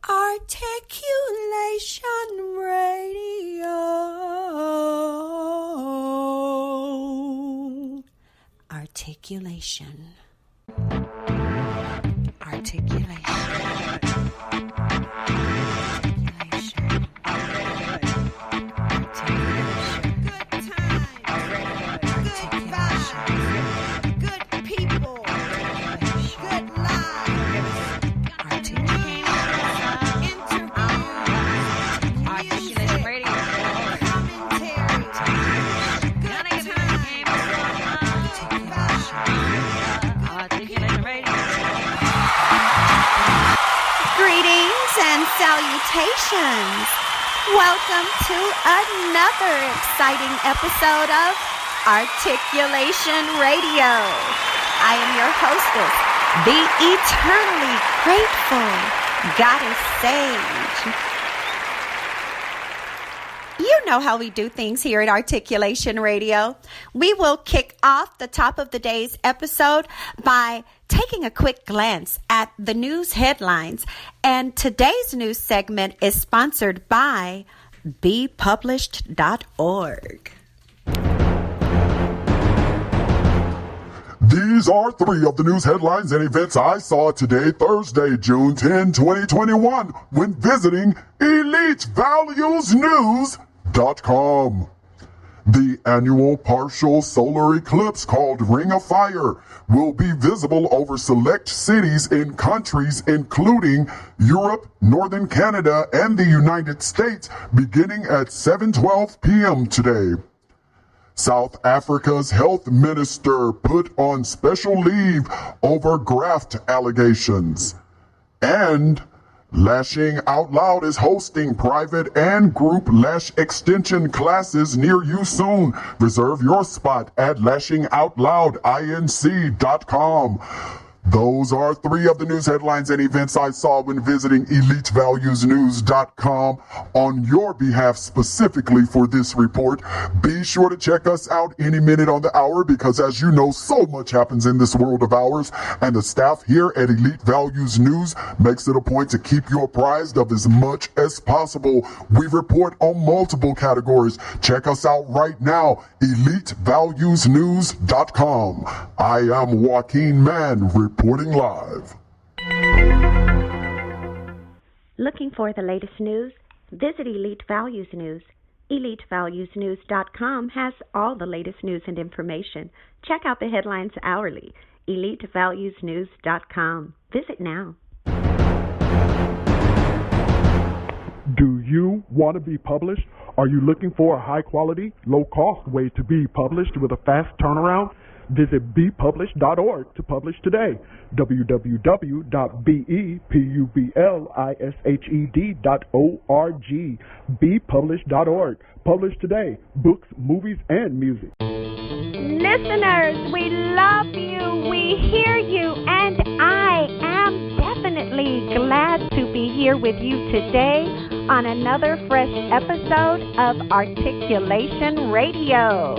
Articulation Radio. Articulation. Salutations! Welcome to another exciting episode of Articulation Radio. I am your hostess, the eternally grateful Goddess Sage. You know how we do things here at Articulation Radio. We will kick off the top of the day's episode by taking a quick glance at the news headlines. And today's news segment is sponsored by bepublished.org. These are three of the news headlines and events I saw today, Thursday, June 10, 2021, when visiting EliteValuesNews.com. The annual partial solar eclipse called Ring of Fire will be visible over select cities in countries including Europe, Northern Canada, and the United States beginning at 7:12 p.m. today. South Africa's health minister put on special leave over graft allegations. And Lashing Out Loud is hosting private and group lash extension classes near you soon. Reserve your spot at lashingoutloudinc.com. Those are three of the news headlines and events I saw when visiting EliteValuesNews.com on your behalf specifically for this report. Be sure to check us out any minute on the hour because, as you know, so much happens in this world of ours, and the staff here at Elite Values News makes it a point to keep you apprised of as much as possible. We report on multiple categories. Check us out right now, EliteValuesNews.com. I am Joaquin Mann, reporting live. Looking for the latest news? Visit Elite Values News. EliteValuesNews.com has all the latest news and information. Check out the headlines hourly. EliteValuesNews.com. Visit now. Do you want to be published? Are you looking for a high-quality, low-cost way to be published with a fast turnaround? Visit bepublished.org to publish today. www.bepublished.org. bepublished.org. Publish today. Books, movies, and music. Listeners, we love you, we hear you, and I am definitely glad to be here with you today on another fresh episode of Articulation Radio.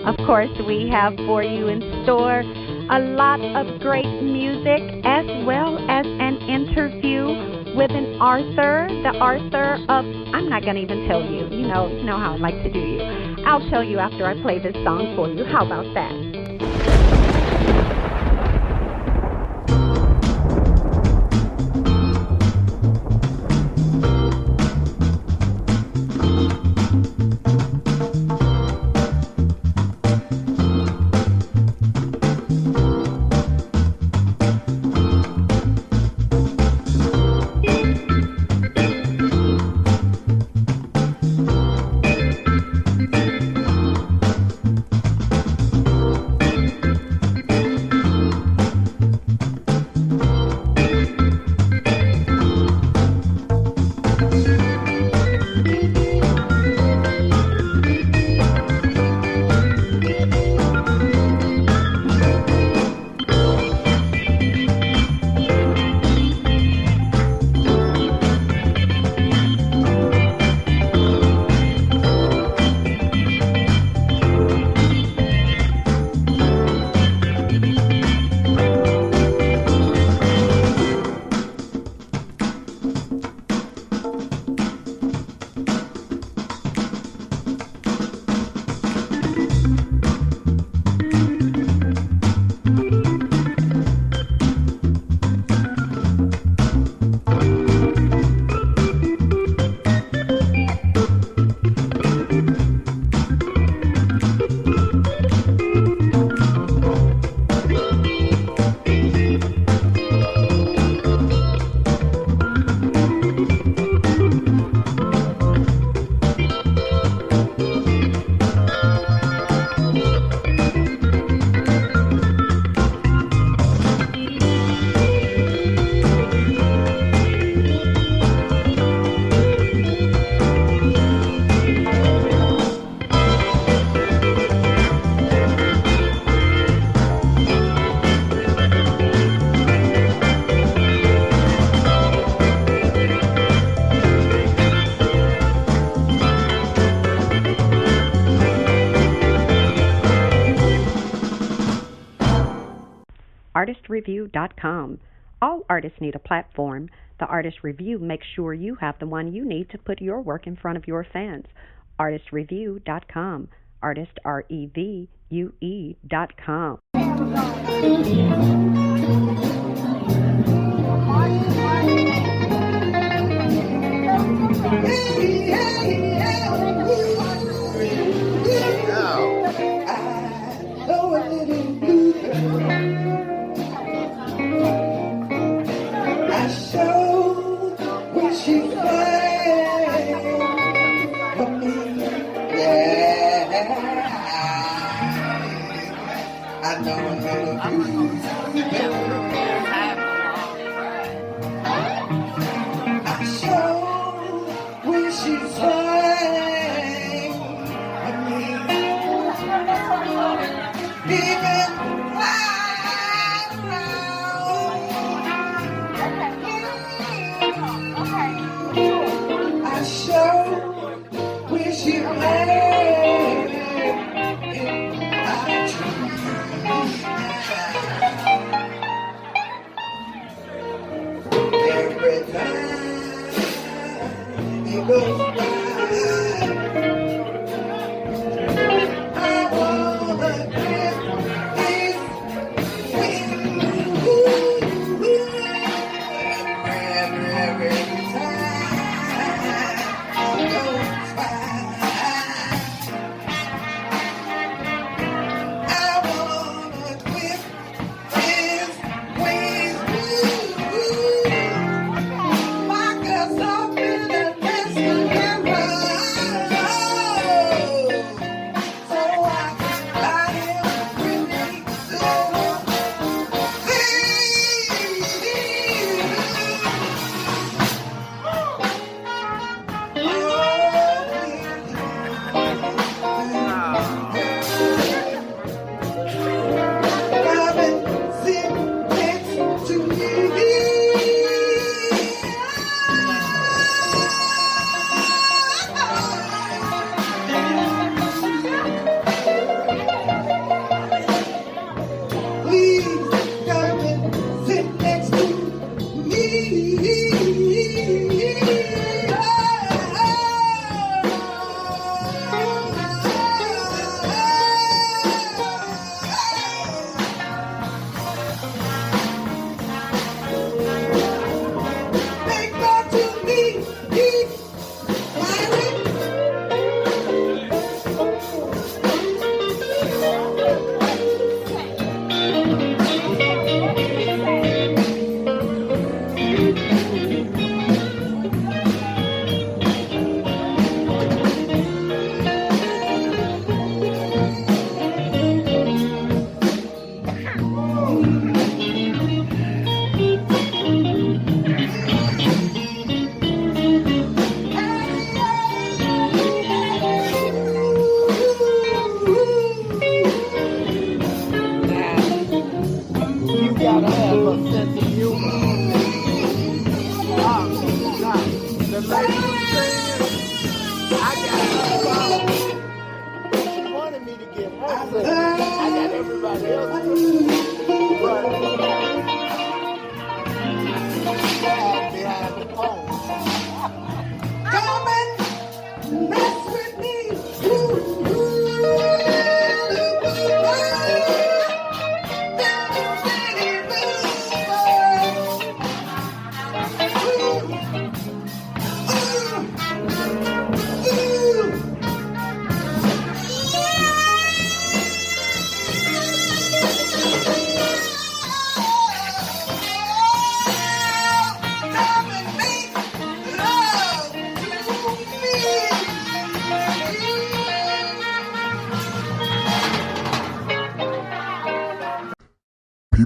Of course, we have for you in store a lot of great music as well as an interview with an author, the author of, I'm not going to even tell you. You know how I like to do you. I'll tell you after I play this song for you. How about that? artistreview.com. All artists need a platform. The Artist Review makes sure you have the one you need to put your work in front of your fans. artistreview.com. Artist, REVUE.com.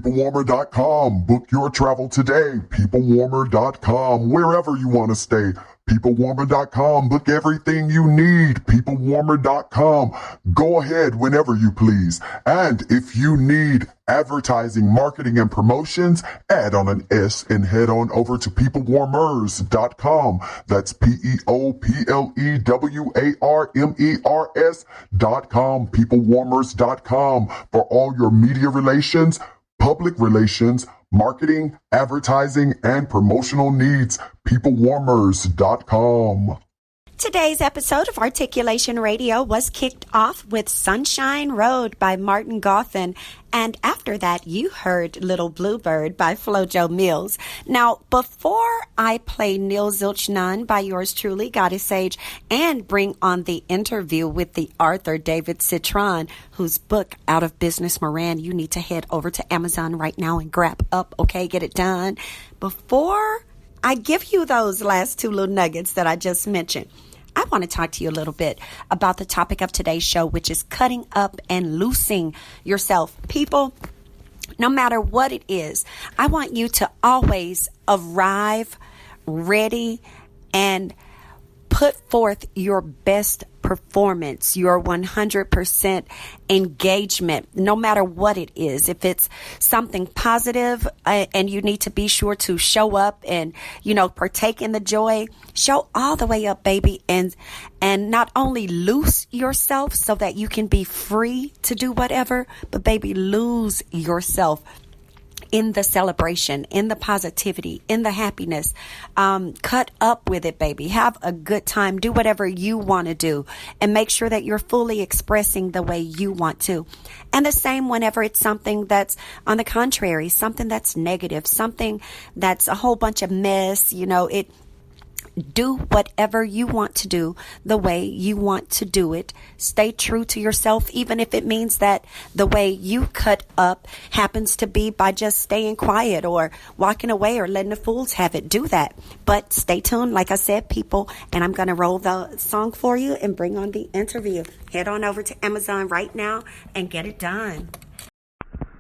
PeopleWarmer.com. Book your travel today. PeopleWarmer.com. Wherever you want to stay. PeopleWarmer.com. Book everything you need. PeopleWarmer.com. Go ahead whenever you please. And if you need advertising, marketing, and promotions, add on an S and head on over to PeopleWarmers.com. That's PeopleWarmers.com. PeopleWarmers.com for all your media relations, public relations, marketing, advertising, and promotional needs. PeopleWarmers.com. Today's episode of Articulation Radio was kicked off with Sunshine Road by Martin Goffin. And after that, you heard Little Bluebird by Flojo Mills. Now, before I play Neil Zilch None by yours truly, Goddess Sage, and bring on the interview with the author, David Citron, whose book, Out of Business Moran, you need to head over to Amazon right now and grab up, okay? Get it done. Before I give you those last two little nuggets that I just mentioned, I want to talk to you a little bit about the topic of today's show, which is cutting up and loosing yourself. People, no matter what it is, I want you to always arrive ready and put forth your best performance, your 100% engagement, no matter what it is. If it's something positive and you need to be sure to show up and, partake in the joy, show all the way up, baby, and not only loose yourself so that you can be free to do whatever, but baby, lose yourself in the celebration, in the positivity, in the happiness. Cut up with it, baby. Have a good time. Do whatever you want to do and make sure that you're fully expressing the way you want to. And the same whenever it's something that's on the contrary, something that's negative, something that's a whole bunch of mess, do whatever you want to do the way you want to do it. Stay true to yourself, even if it means that the way you cut up happens to be by just staying quiet or walking away or letting the fools have it. Do that. But stay tuned, like I said, people, and I'm going to roll the song for you and bring on the interview. Head on over to Amazon right now and get it done.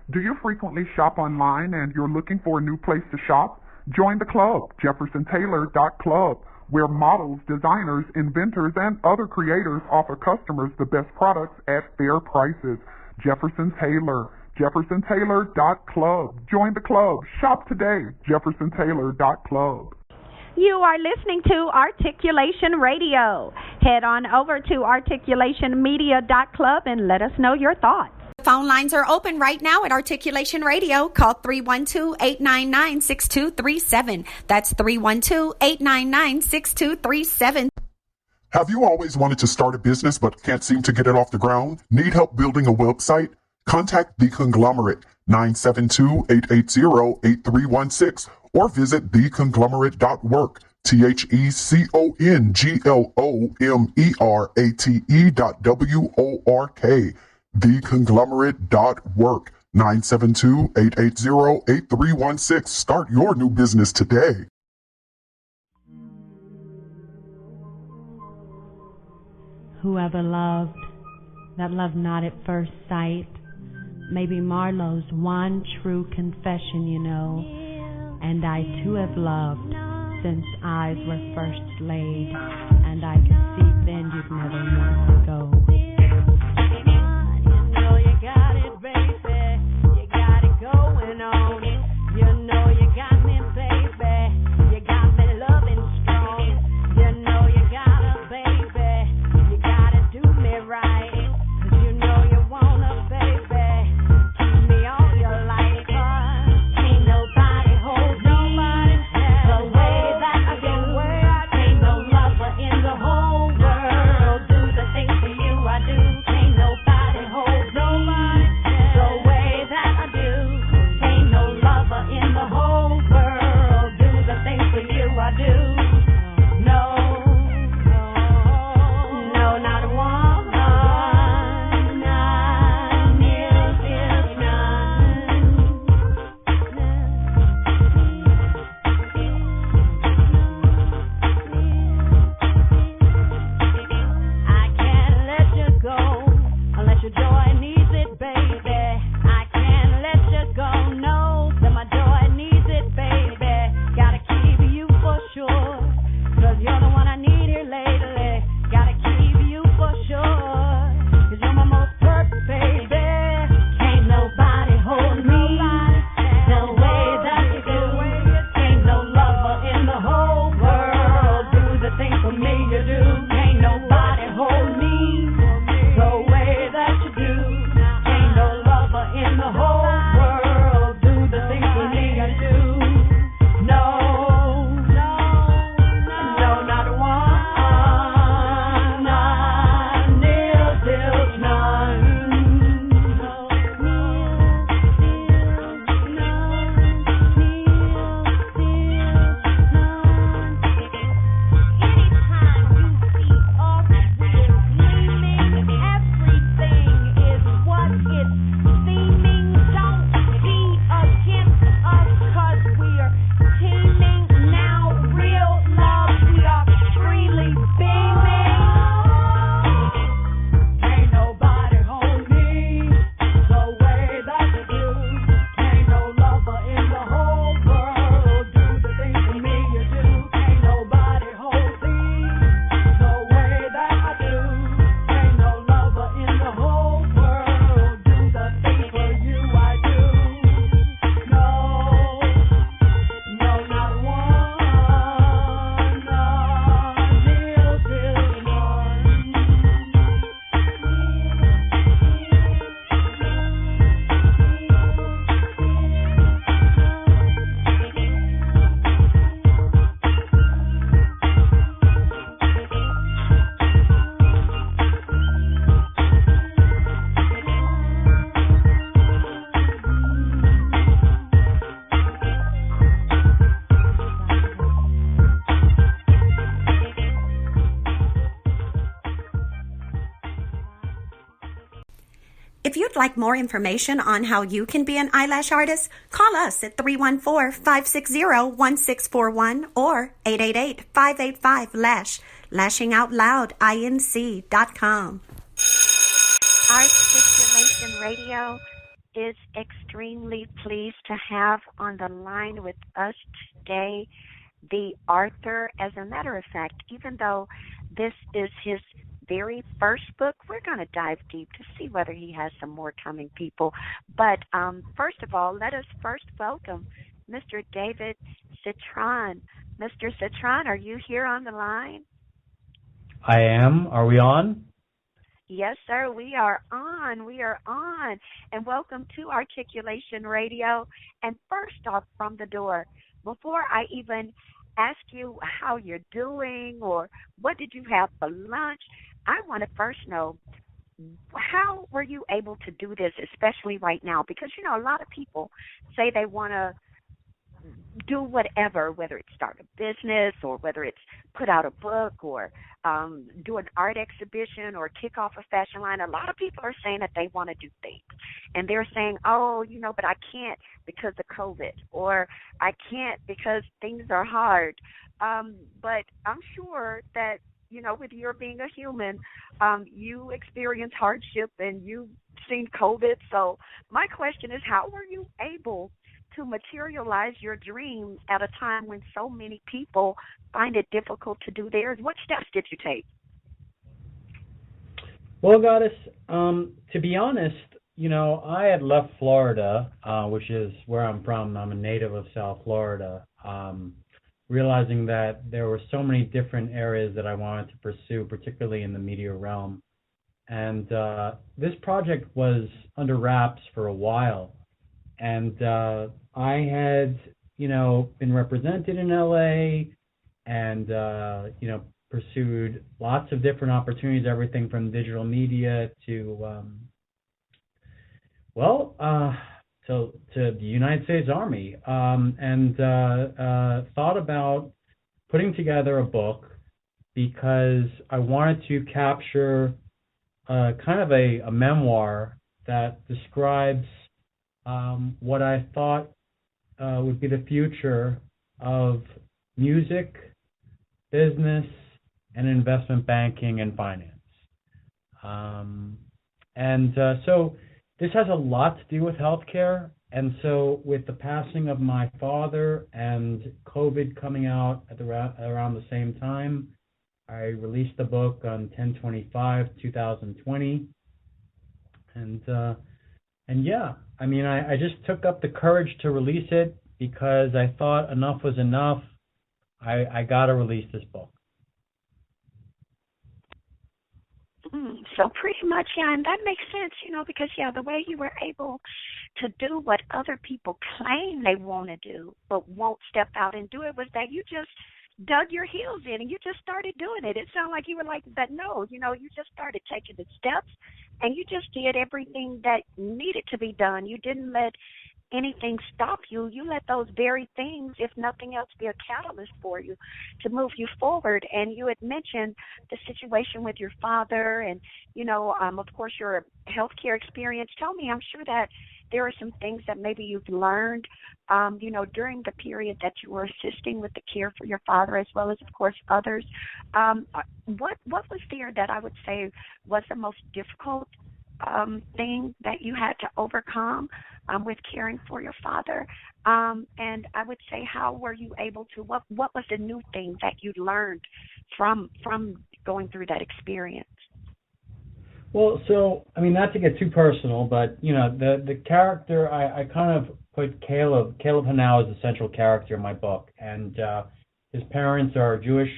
Do you frequently shop online and you're looking for a new place to shop? Join the club, JeffersonTaylor.club, where models, designers, inventors, and other creators offer customers the best products at fair prices. Jefferson Taylor, JeffersonTaylor.club. Join the club. Shop today, JeffersonTaylor.club. You are listening to Articulation Radio. Head on over to articulationmedia.club and let us know your thoughts. Phone lines are open right now at Articulation Radio. Call 312-899-6237. That's 312-899-6237. Have you always wanted to start a business but can't seem to get it off the ground? Need help building a website? Contact The Conglomerate, 972-880-8316, or visit theconglomerate.work, TheConglomerate.work, theconglomerate.work, 972-880-8316. Start your new business today. Whoever loved, that loved not at first sight, maybe Marlowe's one true confession, And I too have loved since eyes were first laid, and I could see then you'd never want to go. In the whole world, do the things to you I would like more information on how you can be an eyelash artist, call us at 314-560-1641 or 888-585-LASH, lashingoutloudinc.com. Articulation Radio is extremely pleased to have on the line with us today the author. As a matter of fact, even though this is his very first book, we're going to dive deep to see whether he has some more coming, people. But first of all, let us first welcome Mr. David Citron. Mr. Citron, are you here on the line? I am. Are we on? Yes, sir, we are on. We are on. And welcome to Articulation Radio. And first off from the door, before I even ask you how you're doing or what did you have for lunch, I want to first know, how were you able to do this, especially right now? Because, you know, a lot of people say they want to do whatever, whether it's start a business or whether it's put out a book or do an art exhibition or kick off a fashion line. A lot of people are saying that they want to do things. And they're saying, oh, you know, but I can't because of COVID, or I can't because things are hard. But I'm sure that, you know, with your being a human, you experience hardship and you've seen COVID. So my question is, how were you able to materialize your dreams at a time when so many people find it difficult to do theirs? What steps did you take? Well, Goddess, to be honest, you know, I had left Florida, which is where I'm from. I'm a native of South Florida, realizing that there were so many different areas that I wanted to pursue, particularly in the media realm. And this project was under wraps for a while. And I had, you know, been represented in LA and, you know, pursued lots of different opportunities, everything from digital media to, to the United States Army, and thought about putting together a book because I wanted to capture kind of a memoir that describes what I thought would be the future of music, business, and investment banking and finance. So this has a lot to do with healthcare. And so with the passing of my father and COVID coming out at around the same time, I released the book on 10/25/2020. And yeah, I mean, I just took up the courage to release it because I thought enough was enough. I got to release this book. So pretty much, yeah, and that makes sense, you know, because, yeah, the way you were able to do what other people claim they want to do but won't step out and do it was that you just dug your heels in and you just started doing it. It sounded like you were like that. No, you know, you just started taking the steps and you just did everything that needed to be done. You didn't let anything stop you. You let those very things, if nothing else, be a catalyst for you to move you forward. And you had mentioned the situation with your father and, you know, of course, your healthcare experience. Tell me, I'm sure that there are some things that maybe you've learned, you know, during the period that you were assisting with the care for your father, as well as, of course, others. What was there that I would say was the most difficult thing that you had to overcome with caring for your father? And I would say, how were you able to, what was the new thing that you learned from going through that experience? Well, so, I mean, not to get too personal, but, you know, the character, I kind of put Caleb Hanau as the central character in my book. And his parents are Jewish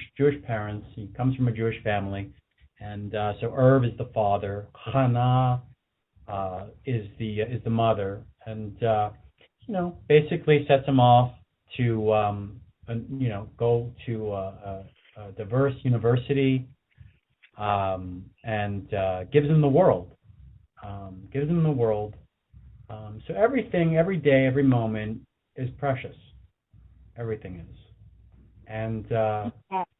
parents. He comes from a Jewish family. And so Irv is the father. Hannah is the mother. And, you know, basically sets him off to, you know, go to a diverse university. And gives him the world. So everything, every day, every moment is precious. Everything is. And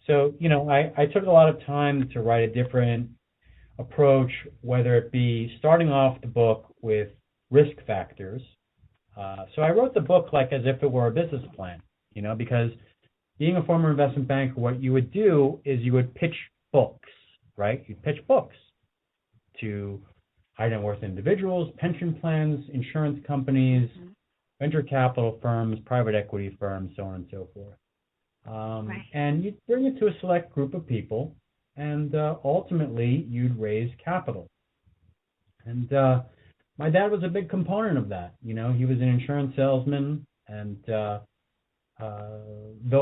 so, you know, I took a lot of time to write a different approach, whether it be starting off the book with risk factors. So I wrote the book like as if it were a business plan, because being a former investment banker, what you would do is you would pitch books, right? You'd pitch books to high net worth individuals, pension plans, insurance companies, venture capital firms, private equity firms, so on and so forth. Right. And you'd bring it to a select group of people, and ultimately you'd raise capital. And my dad was a big component of that. He was an insurance salesman, and though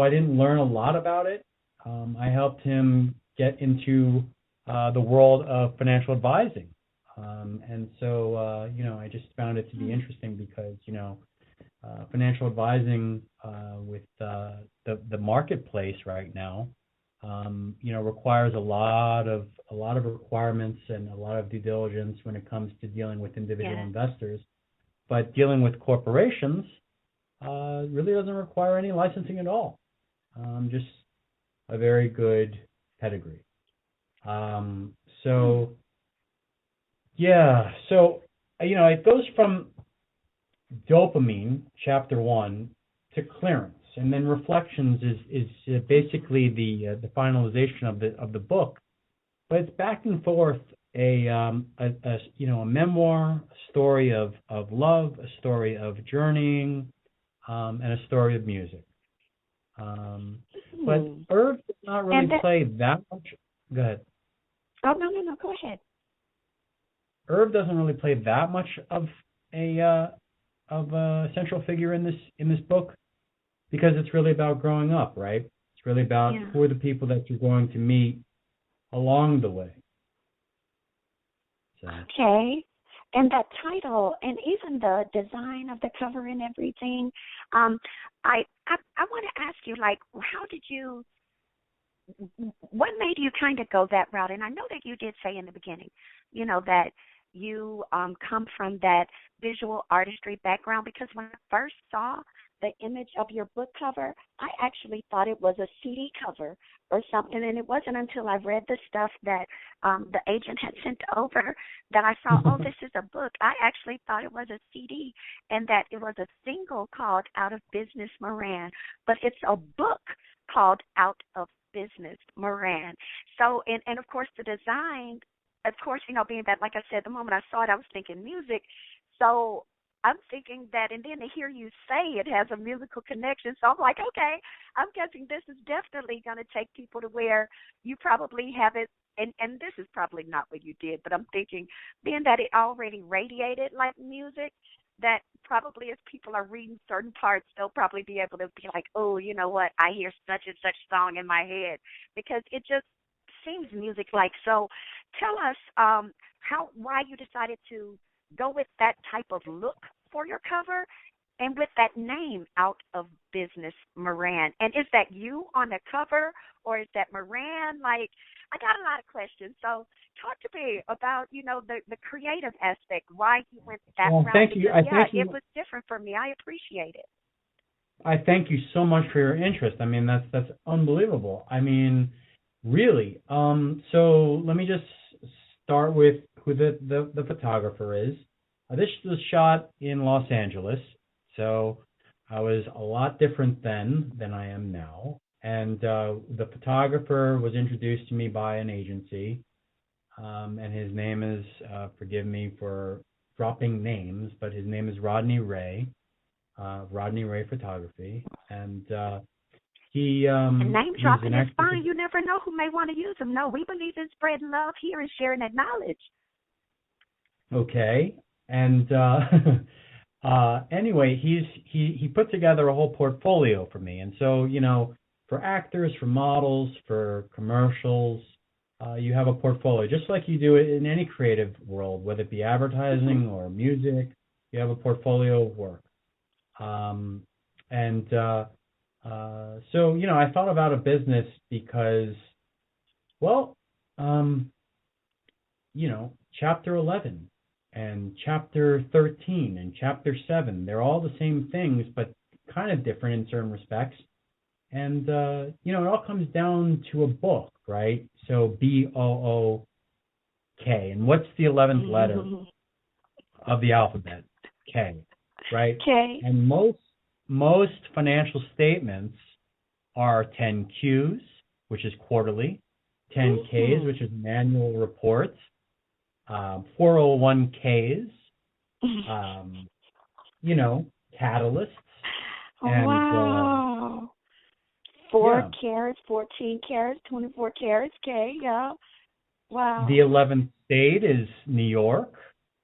I didn't learn a lot about it, I helped him get into the world of financial advising. And so, I just found it to be interesting because, financial advising with the marketplace right now, requires a lot of requirements and a lot of due diligence when it comes to dealing with individual investors. But dealing with corporations really doesn't require any licensing at all. Just a very good pedigree. So it goes from dopamine, chapter 1, to clearance, and then reflections is basically the finalization of the book. But it's back and forth a memoir, a story of love, a story of journeying, and a story of music. But Irv does not really play that much. Go ahead. Oh, no, go ahead. Irv doesn't really play that much of a central figure in this book, because it's really about growing up, right? It's really about who are the people that you're going to meet along the way. So. Okay. And that title, and even the design of the cover and everything, I want to ask you, like, what made you kind of go that route? And I know that you did say in the beginning, that you come from that visual artistry background, because when I first saw the image of your book cover, I actually thought it was a CD cover or something, and it wasn't until I read the stuff that the agent had sent over that I saw, oh, this is a book. I actually thought it was a CD and that it was a single called Out of Business Moran, but it's a book called Out of Business Moran. So, and of course the design, of course, being that, like I said, the moment I saw it, I was thinking music. So I'm thinking that, and then to hear you say it has a musical connection. So I'm like, okay, I'm guessing this is definitely going to take people to where you probably have it. And this is probably not what you did, but I'm thinking, being that it already radiated like music, that probably as people are reading certain parts, they'll probably be able to be like, oh, you know what, I hear such and such song in my head, because it just seems music-like. So tell us why you decided to go with that type of look for your cover and with that name, Out of Business Moran. And is that you on the cover, or is that Moran? Like, I got a lot of questions. So talk to me about, the creative aspect, why you went that route. Thank you. It was different for me. I appreciate it. I thank you so much for your interest. I mean, that's unbelievable. I mean, really. So let me just start with who the photographer is. This was shot in Los Angeles, so I was a lot different then than I am now. And the photographer was introduced to me by an agency, and his name is, forgive me for dropping names, but his name is Rodney Ray Photography. And he and name dropping is fine. You never know who may want to use them. No, we believe in spreading love here and sharing that knowledge. Okay. And anyway, he put together a whole portfolio for me. And so, for actors, for models, for commercials, you have a portfolio, just like you do it in any creative world, whether it be advertising or music. You have a portfolio of work. So, I thought about a business because, chapter 11 and chapter 13 and chapter 7, they're all the same things, but kind of different in certain respects. And, it all comes down to a book, right? So BOOK. K. And what's the 11th letter of the alphabet? K, right? K. And most financial statements are 10Qs, which is quarterly, 10Ks, which is an annual report, 401Ks, catalysts. And, wow. 4 carats, 14 carats, 24 carats, K, yeah. Wow. The 11th state is New York.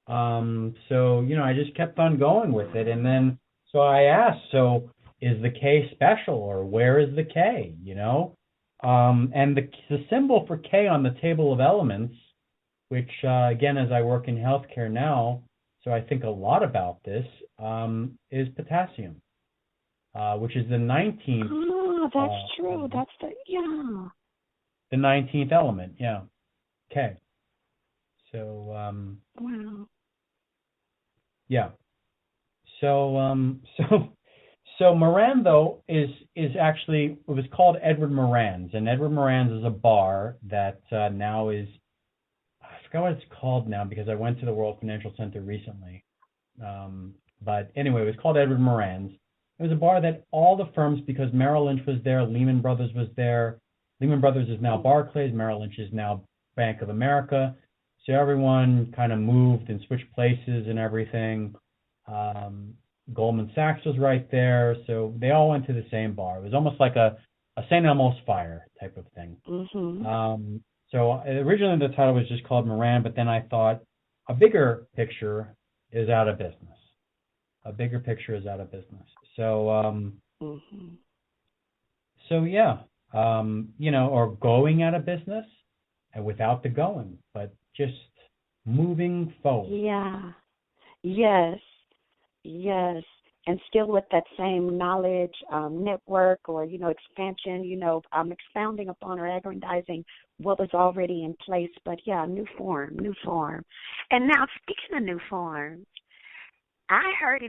So, I just kept on going with it. And then, so I asked, so is the K special, or where is the K, And the symbol for K on the table of elements, which, again, as I work in healthcare now, so I think a lot about this, is potassium, which is the 19th. Oh, that's true. That's the 19th element, yeah. K. So, wow. Yeah. So Moran, though, is actually, it was called Edward Moran's, and Edward Moran's is a bar that now is, I forgot what it's called now because I went to the World Financial Center recently. But anyway, it was called Edward Moran's. It was a bar that all the firms, because Merrill Lynch was there, Lehman Brothers was there. Lehman Brothers is now Barclays, Merrill Lynch is now Bank of America. So everyone kind of moved and switched places and everything. Goldman Sachs was right there. So they all went to the same bar. It was almost like a St. Elmo's Fire type of thing. So originally the title was just called Moran, but then I thought a bigger picture is out of business. A bigger picture is out of business. So, so yeah, or going out of business and without the going, but just moving forward. Yeah. Yes. And still with that same knowledge, network or, expansion, expounding upon or aggrandizing what was already in place. But yeah, new form. And now speaking of new forms, I heard, you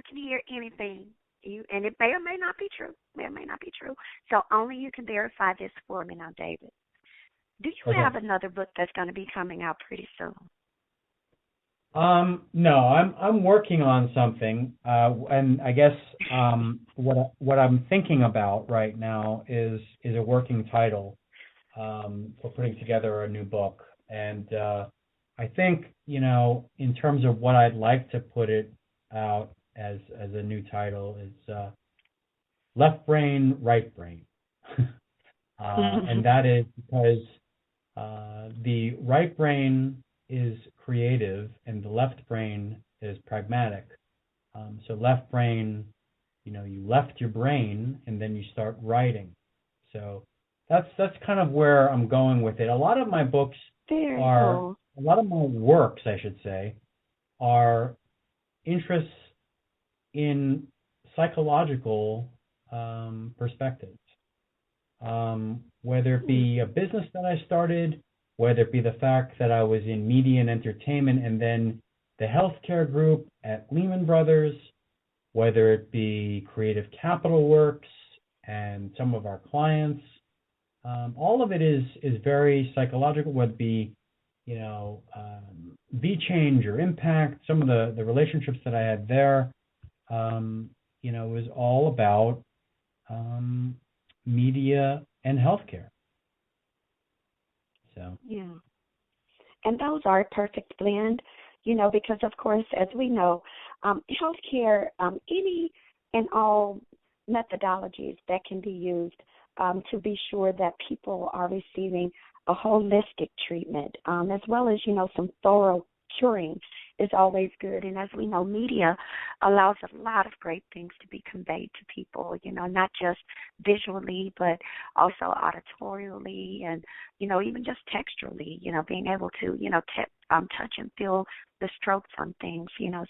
can hear anything. And it may or may not be true. So only you can verify this for me now, David. Do you have another book that's going to be coming out pretty soon? No, I'm working on something, and I guess what I'm thinking about right now is a working title for putting together a new book, and I think in terms of what I'd like to put it out as a new title is Left Brain, Right Brain, and that is because the right brain is creative and the left brain is pragmatic. So left brain, you left your brain and then you start writing. So that's kind of where I'm going with it. A lot of my books a lot of my works, I should say, are interests in psychological perspectives. Whether it be a business that I started, whether it be the fact that I was in media and entertainment and then the healthcare group at Lehman Brothers, whether it be Creative Capital Works and some of our clients, all of it is very psychological, whether it be, V-Change or Impact, some of the relationships that I had there, was all about media and healthcare. So. Yeah. And those are a perfect blend, because, of course, as we know, healthcare, any and all methodologies that can be used to be sure that people are receiving a holistic treatment, as well as, some thorough curing is always good. And as we know, media allows a lot of great things to be conveyed to people, not just visually, but also auditorially and, even just texturally, being able to, touch and feel the strokes on things,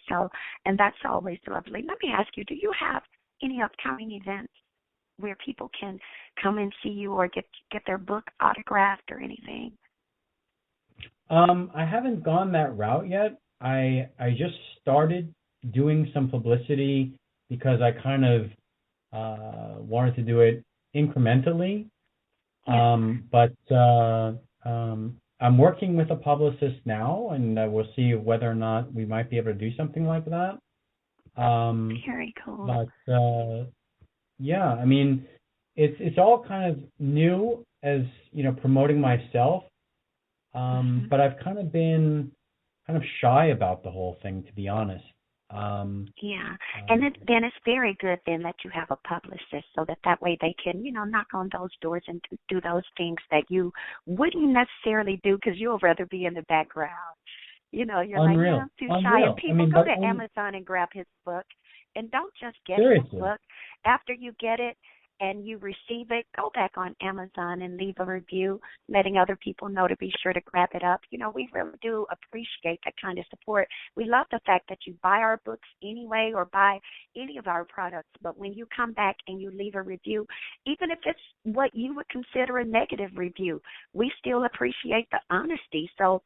so, and that's always lovely. Let me ask you, do you have any upcoming events where people can come and see you or get their book autographed or anything? I haven't gone that route yet. I just started doing some publicity because I kind of wanted to do it incrementally. But I'm working with a publicist now, and we'll see whether or not we might be able to do something like that. Very cool. But yeah, I mean, it's all kind of new as promoting myself. But I've kind of been shy about the whole thing, to be honest. Yeah, and then it's very good then that you have a publicist, so that way they can, knock on those doors and do those things that you wouldn't necessarily do because you'll rather be in the background. You're Unreal. like, I'm too shy. Unreal. And people go to Amazon and grab his book, and don't just get seriously. his book. After you get it and you receive it, go back on Amazon and leave a review, letting other people know to be sure to grab it up. We really do appreciate that kind of support. We love the fact that you buy our books anyway or buy any of our products, but when you come back and you leave a review, even if it's what you would consider a negative review, we still appreciate the honesty. So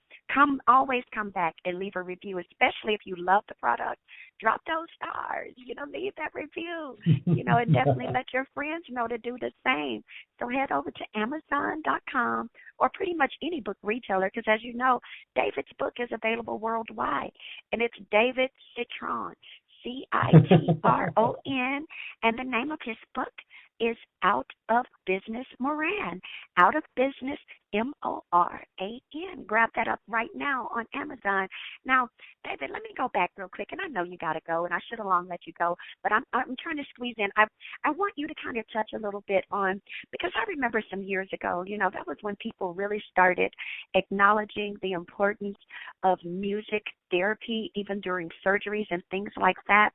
always come back and leave a review, especially if you love the product. Drop those stars, leave that review, and definitely let your friends know to do the same. So head over to Amazon.com or pretty much any book retailer, because as you know, David's book is available worldwide, and it's David Citron, Citron, and the name of his book is Out of Business Moran. Out of Business, Moran. Grab that up right now on Amazon. Now, David, let me go back real quick, and I know you got to go, and I should have long let you go, but I'm trying to squeeze in. I want you to kind of touch a little bit on, because I remember some years ago, that was when people really started acknowledging the importance of music therapy, even during surgeries and things like that.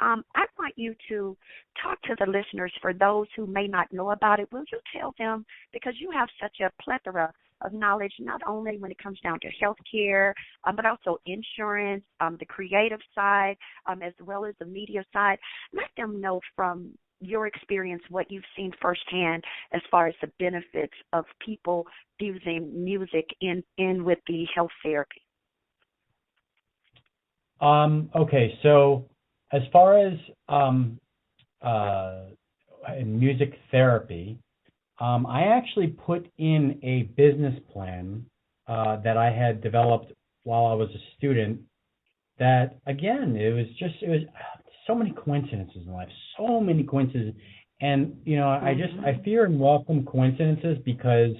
I want you to talk to the listeners, for those who may not know about it. Will you tell them, because you have such a plethora of knowledge, not only when it comes down to healthcare, but also insurance, the creative side, as well as the media side. Let them know from your experience what you've seen firsthand as far as the benefits of people using music in with the health therapy. Okay, so as far as music therapy, I actually put in a business plan that I had developed while I was a student. That, again, it was so many coincidences in life, so many coincidences, and I fear and welcome coincidences because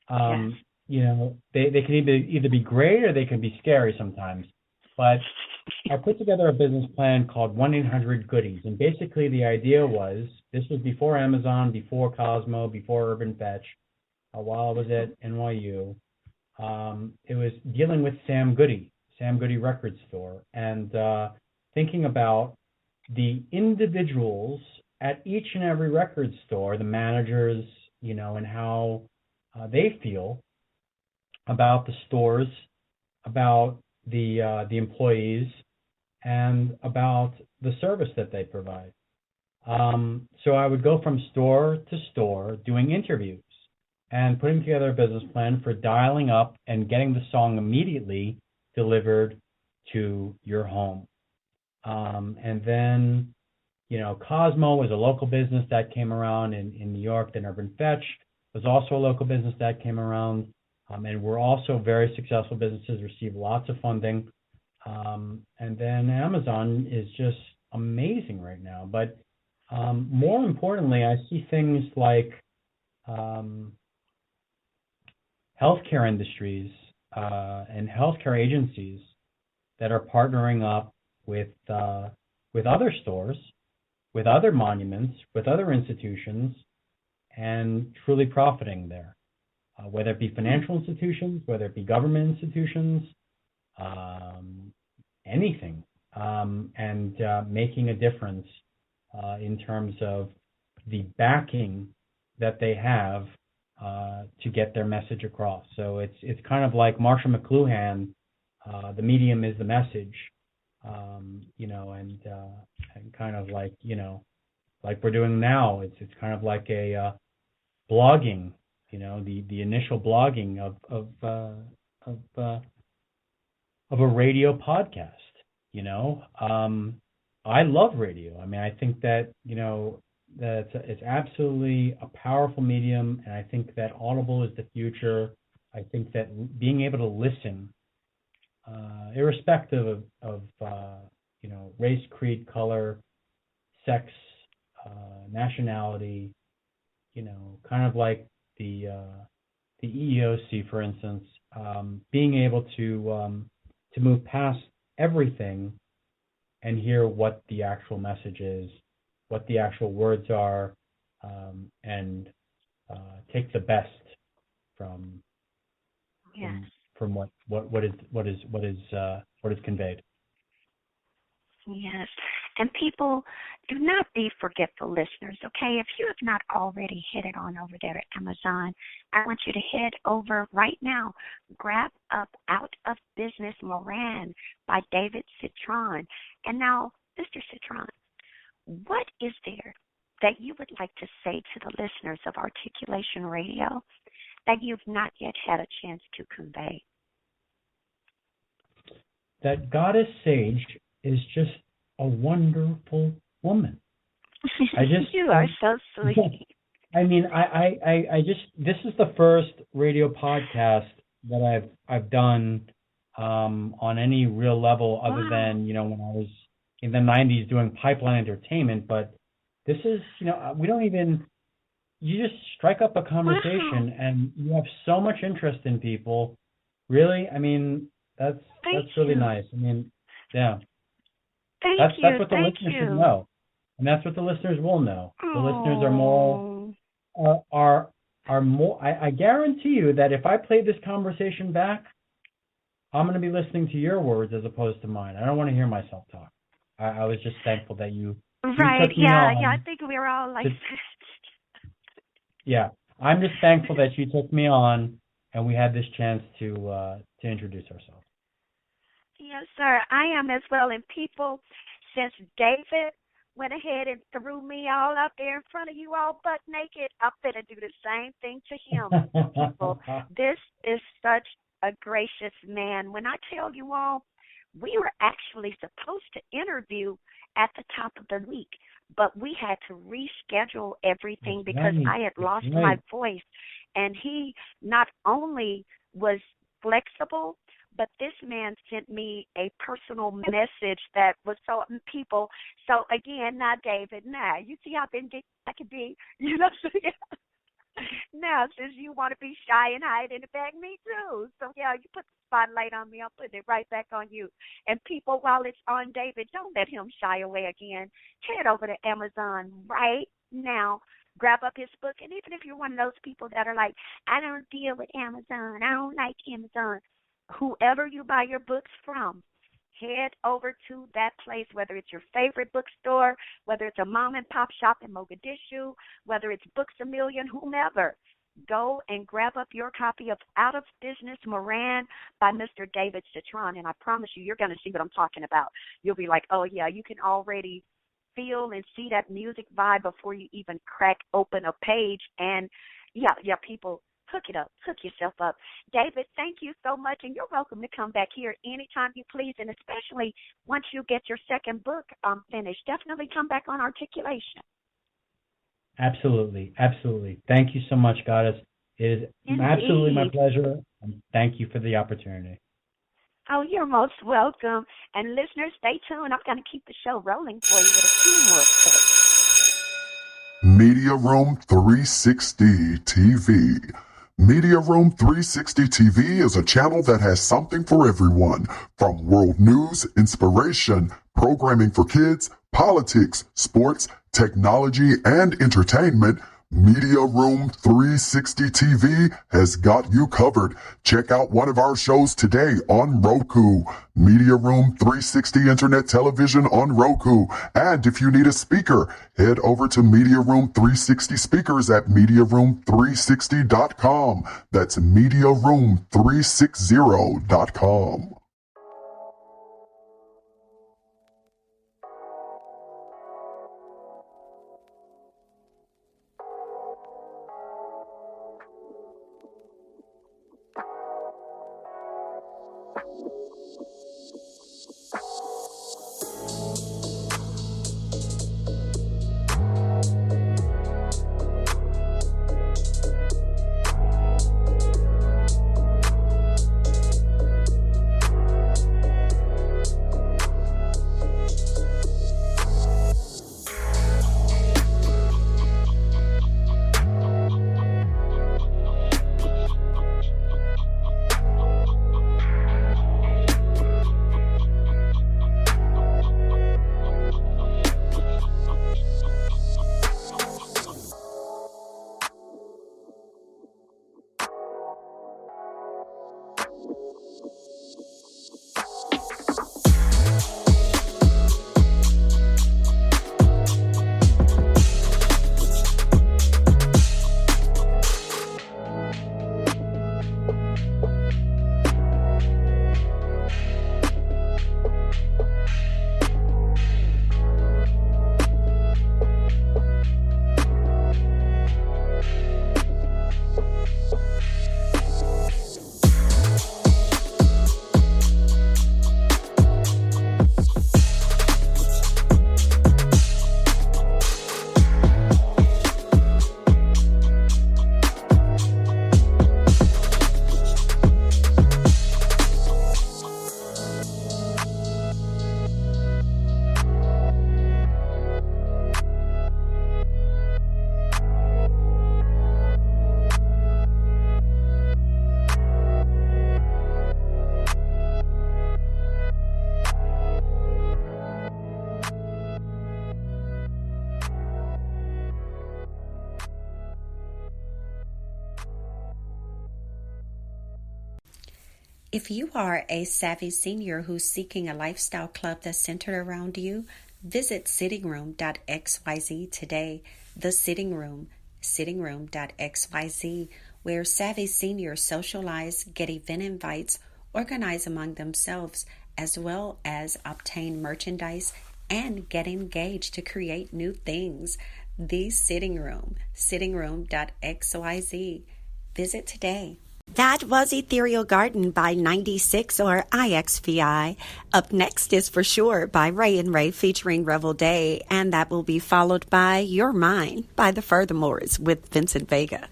they can either be great or they can be scary sometimes. But I put together a business plan called 1-800-GOODIES, and basically the idea was, this was before Amazon, before Cosmo, before Urban Fetch, while I was at NYU. It was dealing with Sam Goody Record Store, and thinking about the individuals at each and every record store, the managers, and how they feel about the stores, about the employees, and about the service that they provide. So I would go from store to store doing interviews and putting together a business plan for dialing up and getting the song immediately delivered to your home. And then, Cosmo was a local business that came around in New York. Then Urban Fetch was also a local business that came around. And we're also very successful businesses, receive lots of funding. And then Amazon is just amazing right now. But more importantly, I see things like healthcare industries and healthcare agencies that are partnering up with other stores, with other monuments, with other institutions, and truly profiting there. Whether it be financial institutions, whether it be government institutions, anything, and making a difference in terms of the backing that they have to get their message across. So it's kind of like Marshall McLuhan, the medium is the message, and kind of like like we're doing now. It's kind of like a blogging. The initial blogging of a radio podcast. I love radio. I mean, I think that that it's absolutely a powerful medium, and I think that Audible is the future. I think that being able to listen, irrespective of race, creed, color, sex, nationality, kind of like the EEOC, for instance, being able to move past everything and hear what the actual message is, what the actual words are, and take the best from what is conveyed. Yes. And people, do not be forgetful listeners, okay? If you have not already headed on over there to Amazon, I want you to head over right now. Grab up Out of Business Moran by David Citron. And now, Mr. Citron, what is there that you would like to say to the listeners of Articulation Radio that you've not yet had a chance to convey? That Goddess Sage is just a wonderful woman. You are so sweet. I mean, I just, this is the first radio podcast that I've done on any real level other than, when I was in the 90s doing Pipeline Entertainment. But this is, we don't even, you just strike up a conversation and you have so much interest in people. Really? I mean, that's really nice. I mean, yeah. That's what the listeners should know. And that's what the listeners will know. The listeners are more, are more, I guarantee you that if I played this conversation back, I'm going to be listening to your words as opposed to mine. I don't want to hear myself talk. I was just thankful that you took me on. Yeah, I think we're all like that. Yeah, I'm just thankful that you took me on and we had this chance to introduce ourselves. Yes, sir. I am as well. And people, since David went ahead and threw me all up there in front of you all butt naked, I'm going to do the same thing to him. People, this is such a gracious man. When I tell you all, we were actually supposed to interview at the top of the week, but we had to reschedule everything because I had lost my voice. And he not only was flexible, but this man sent me a personal message that was so people. So again, now David, you see how vindictive I can be, Now, since you want to be shy and hide in the back, me too. So yeah, you put the spotlight on me, I'm putting it right back on you. And people, while it's on David, don't let him shy away again. Head over to Amazon right now. Grab up his book, and even if you're one of those people that are like, I don't deal with Amazon, I don't like Amazon. Whoever you buy your books from, head over to that place, whether it's your favorite bookstore, whether it's a mom and pop shop in Mogadishu, whether it's Books A Million, whomever. Go and grab up your copy of Out of Business Moran by Mr. David Citron, and I promise you, you're going to see what I'm talking about. You'll be like, oh, yeah, you can already feel and see that music vibe before you even crack open a page. And, yeah, people, hook it up. Hook yourself up. David, thank you so much, and you're welcome to come back here anytime you please, and especially once you get your second book finished. Definitely come back on Articulation. Absolutely. Absolutely. Thank you so much, Goddess. It is absolutely my pleasure, and thank you for the opportunity. Oh, you're most welcome. And listeners, stay tuned. I'm going to keep the show rolling for you with a few more clips. Media Room 360 TV. Media Room 360 TV is a channel that has something for everyone, from world news, inspiration, programming for kids, politics, sports, technology, and entertainment. Media Room 360 TV has got you covered. Check out one of our shows today on Roku. Media Room 360 Internet Television on Roku. And if you need a speaker, head over to Media Room 360 Speakers at MediaRoom360.com. That's MediaRoom360.com. If you are a savvy senior who's seeking a lifestyle club that's centered around you, visit sittingroom.xyz today. The Sitting Room, sittingroom.xyz, where savvy seniors socialize, get event invites, organize among themselves, as well as obtain merchandise and get engaged to create new things. The Sitting Room, sittingroom.xyz. Visit today. That was Ethereal Garden by 96 or IXVI. Up next is For Sure by Ray and Ray featuring Revel Day, and that will be followed by Your Mind by the Furthermores with Vincent Vega.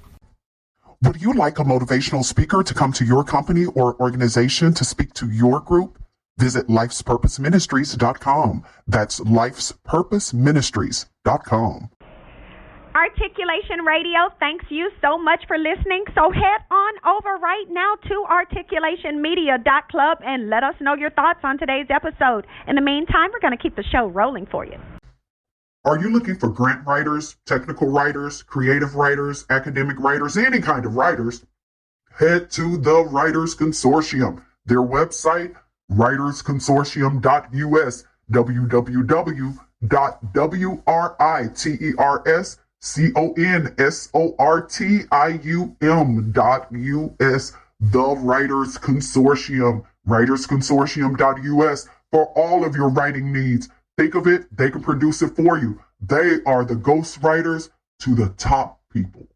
Would you like a motivational speaker to come to your company or organization to speak to your group? Visit lifespurposeministries.com. That's lifespurposeministries.com. Articulation Radio, thanks you so much for listening. So head on over right now to articulationmedia.club and let us know your thoughts on today's episode. In the meantime, we're going to keep the show rolling for you. Are you looking for grant writers, technical writers, creative writers, academic writers, any kind of writers? Head to the Writers Consortium. Their website, writersconsortium.us, www.writersconsortium.us, the Writers Consortium, writersconsortium.us, for all of your writing needs. Think of it, they can produce it for you. They are the ghost writers to the top people.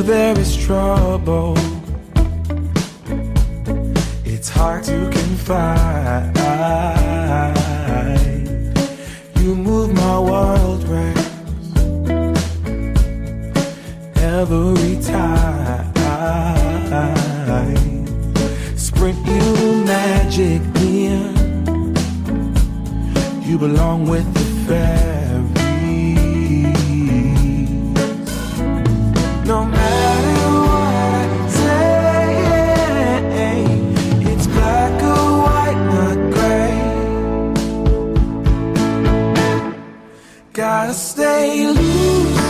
There is trouble, it's hard to confide. You move my world right every time. Sprint you magic in, you belong with the fairies. No matter what I say, it's black or white, not gray. Gotta stay loose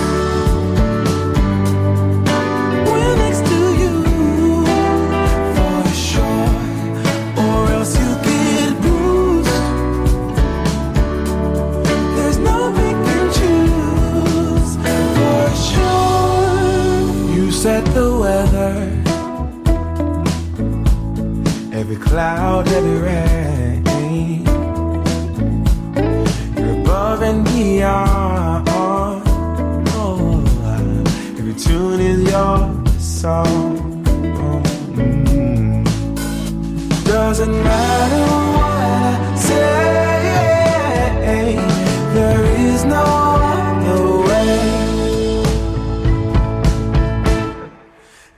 when next to you, for sure, or else you get bruised. There's no pick and choose, for sure. You set the weather, every cloud, every rain. You're above and beyond. Oh, every tune is your song. Doesn't matter what I say, there is no other way.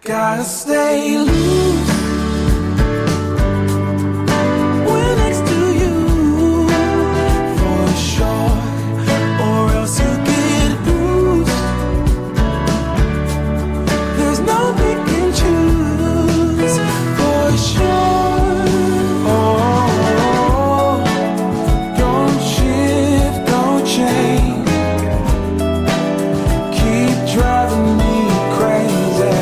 Gotta stay loose when next to you, for sure, or else you get bruised. There's no pick and choose, for sure. Oh, don't shift, don't change, keep driving me crazy.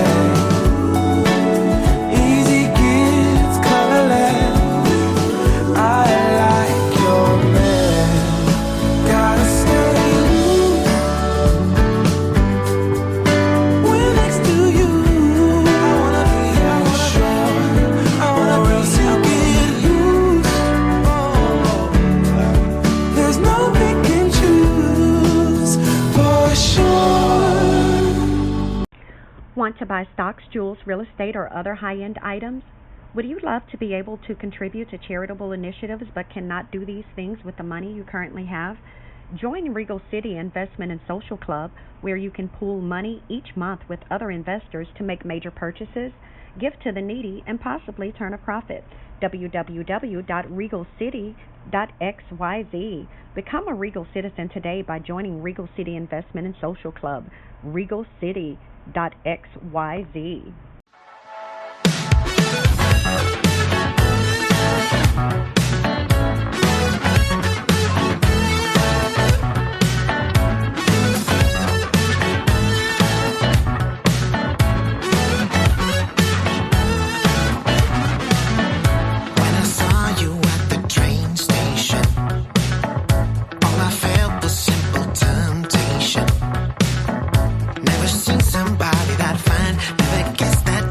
Want to buy stocks, jewels, real estate, or other high-end items? Would you love to be able to contribute to charitable initiatives but cannot do these things with the money you currently have? Join Regal City Investment and Social Club, where you can pool money each month with other investors to make major purchases, give to the needy, and possibly turn a profit. www.regalcity.xyz. Become a Regal citizen today by joining Regal City Investment and Social Club, regalcity.xyz.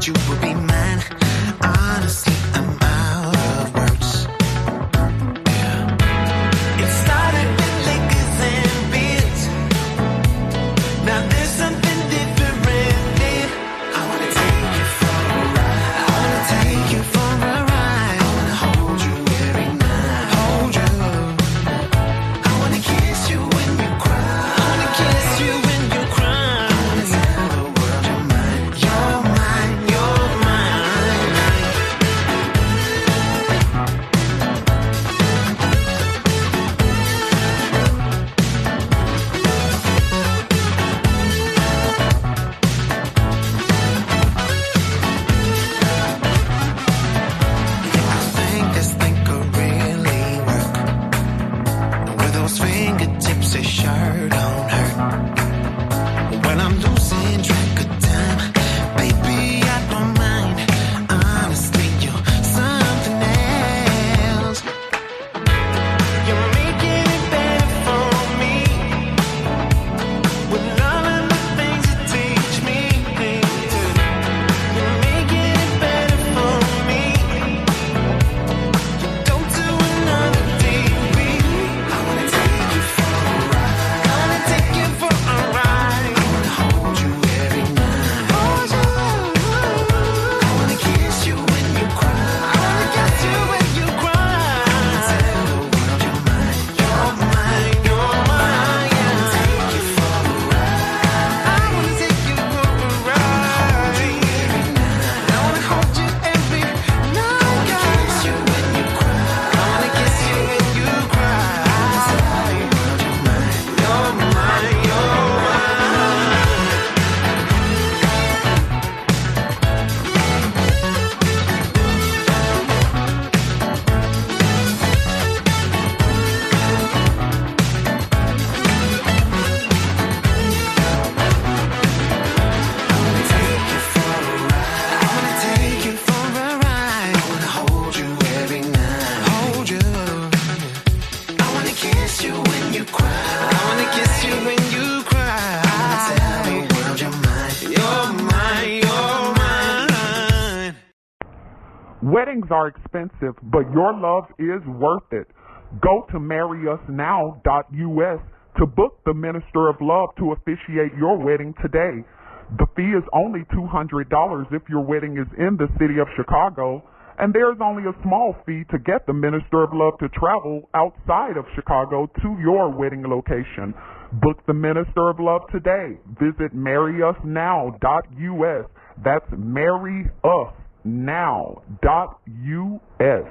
You will be mine. Honestly, I'm out of words. Yeah. It started with liquors and beers. Now there's something different here. I wanna take you for a ride. I wanna take you for a ride. I wanna hold you every night. Hold you. I wanna kiss you when you cry. I wanna kiss you when you cry. I wanna tell the world you're mine. You're mine. Fingertips, they sure don't hurt. When I'm losing track of time, baby, I don't mind. Honestly, you're something else. You're making it better for me. With all of the things you teach me, you're making it better for me. You don't do another degree. I wanna take you for a ride. Gonna take you for a ride. I wanna hold you every night. Hold you. I wanna kiss you when you cry. I wanna kiss you when you cry. I wanna tell the world you're mine. You're mine. You're mine. I wanna take you for a ride. I wanna take you for a ride. I wanna hold you every night. I wanna kiss you when you cry. I wanna kiss you when you cry. I wanna tell the world you're mine. You're mine. You're take you for a ride. I wanna take you for a ride. I wanna hold you every night. Hold you. I wanna kiss you when you cry. I wanna kiss you when you cry. I wanna tell the world you're mine. You're mine. You're mine. Weddings are expensive, but your love is worth it. Go to marryusnow.us to book the Minister of Love to officiate your wedding today. The fee is only $200 if your wedding is in the city of Chicago, and there's only a small fee to get the Minister of Love to travel outside of Chicago to your wedding location. Book the Minister of Love today. Visit marryusnow.us. That's marryusnow.us.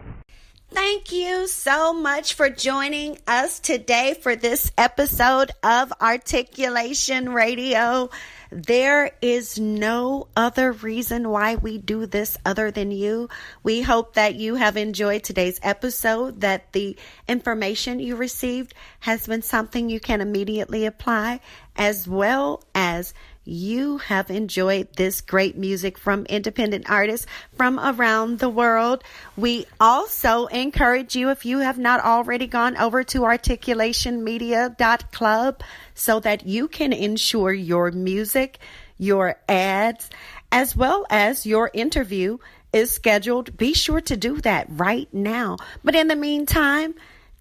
Thank you so much for joining us today for this episode of Articulation Radio. There is no other reason why we do this other than you. We hope that you have enjoyed today's episode, that the information you received has been something you can immediately apply, as well as you have enjoyed this great music from independent artists from around the world. We also encourage you, if you have not already gone over to articulationmedia.club so that you can ensure your music, your ads, as well as your interview is scheduled. Be sure to do that right now. But in the meantime,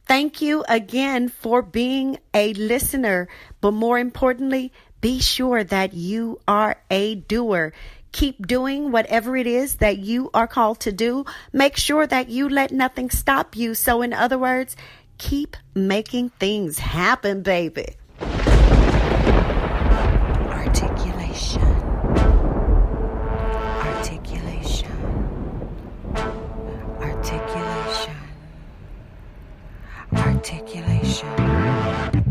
thank you again for being a listener. But more importantly, be sure that you are a doer. Keep doing whatever it is that you are called to do. Make sure that you let nothing stop you. So in other words, keep making things happen, baby. Articulation. Articulation. Articulation. ARTiculation.